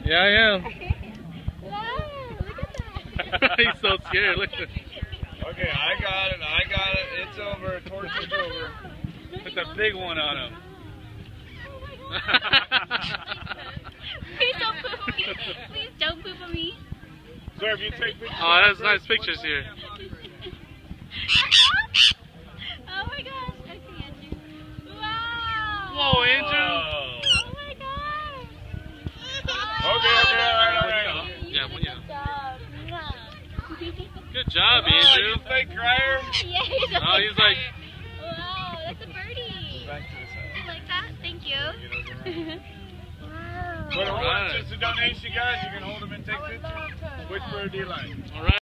Yeah, I am. Wow, look at that. He's so scared. Look. Okay, I got it. It's over. Torture's over. Put the big one on him. Please don't poop on me. Please don't poop on me. Sir, if you take pictures. Oh, that's nice pictures here. Oh my gosh. Okay, Andrew. Wow. Whoa, Andrew. Whoa. Oh my gosh. All right. Yeah, well, yeah. Good job. Good job, Oh, Andrew. you fake crier. Yeah, he's a Oh, he's like. wow, that's a birdie. Back to the side. You like that? Thank you. Wow. But hold on, Alright. just a donation, guys. You can hold them and take pictures. Which bird do you like? All right.